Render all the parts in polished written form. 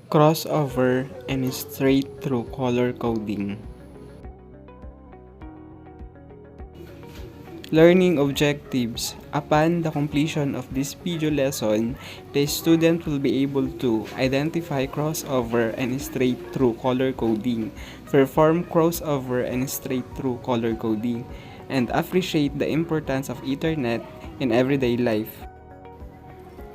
crossover, and straight-through color coding. Learning objectives. Upon the completion of this video lesson, the student will be able to identify crossover and straight-through color coding, perform crossover and straight-through color coding, and appreciate the importance of Ethernet in everyday life.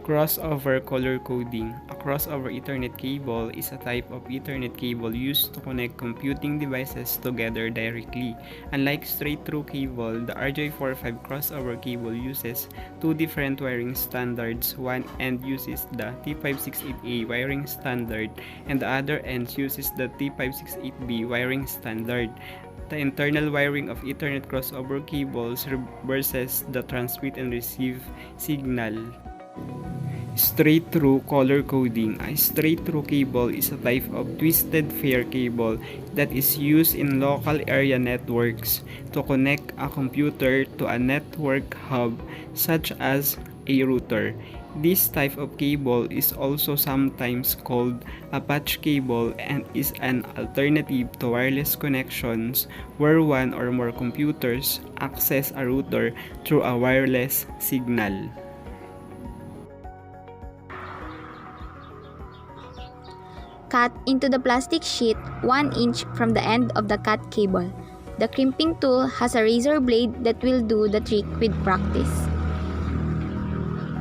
Crossover color coding. A crossover Ethernet cable is a type of Ethernet cable used to connect computing devices together directly. Unlike straight-through cable, the RJ45 crossover cable uses two different wiring standards. One end uses the T568A wiring standard, and the other end uses the T568B wiring standard. The internal wiring of Ethernet crossover cables reverses the transmit and receive signal. Straight-through color coding. A straight-through cable is a type of twisted pair cable that is used in local area networks to connect a computer to a network hub such as a router. This type of cable is also sometimes called a patch cable and is an alternative to wireless connections where one or more computers access a router through a wireless signal. Cut into the plastic sheet 1 inch from the end of the cut cable. The crimping tool has a razor blade that will do the trick with practice.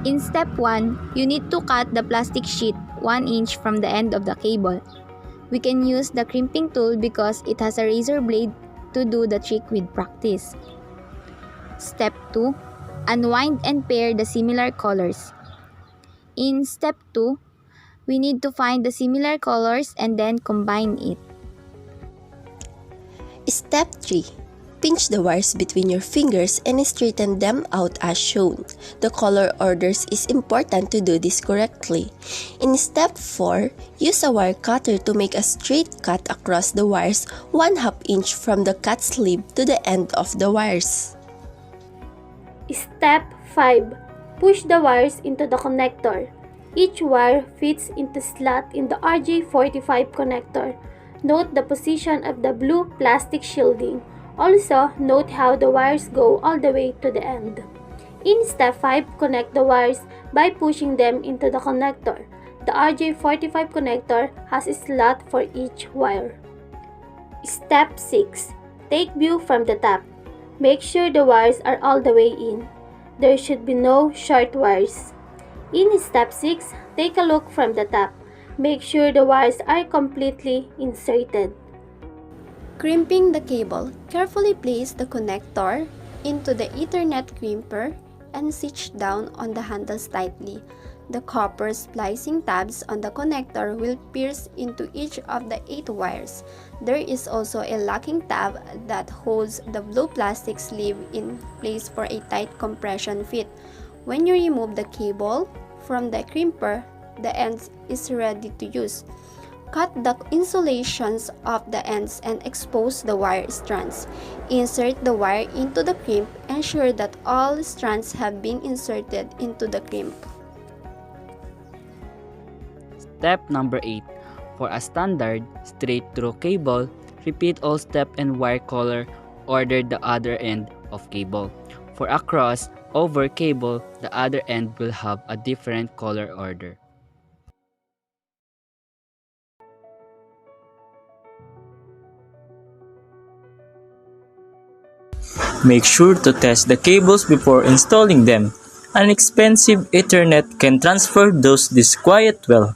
In step 1, you need to cut the plastic sheet 1 inch from the end of the cable. We can use the crimping tool because it has a razor blade to do the trick with practice. Step 2, unwind and pair the similar colors. In step 2, we need to find the similar colors and then combine it. Step 3. Pinch the wires between your fingers and straighten them out as shown. The color orders is important to do this correctly. In step 4, use a wire cutter to make a straight cut across the wires 1/2 inch from the cut sleeve to the end of the wires. Step 5. Push the wires into the connector. Each wire fits into slot in the RJ45 connector. Note the position of the blue plastic shielding. Also, note how the wires go all the way to the end. In step 5, connect the wires by pushing them into the connector. The RJ45 connector has a slot for each wire. Step 6. Take view from the top. Make sure the wires are all the way in. There should be no short wires. In step 6, take a look from the top. Make sure the wires are completely inserted. Crimping the cable, carefully place the connector into the Ethernet crimper and cinch down on the handles tightly. The copper splicing tabs on the connector will pierce into each of the 8 wires. There is also a locking tab that holds the blue plastic sleeve in place for a tight compression fit. When you remove the cable from the crimper, the ends is ready to use. Cut the insulations of the ends and expose the wire strands. Insert the wire into the crimp. Ensure that all strands have been inserted into the crimp. Step number 8. For a standard straight-through cable, repeat all step and wire color order the other end of cable. For a crossover cable, the other end will have a different color order. Make sure to test the cables before installing them. An expensive Ethernet can transfer those disquiet well.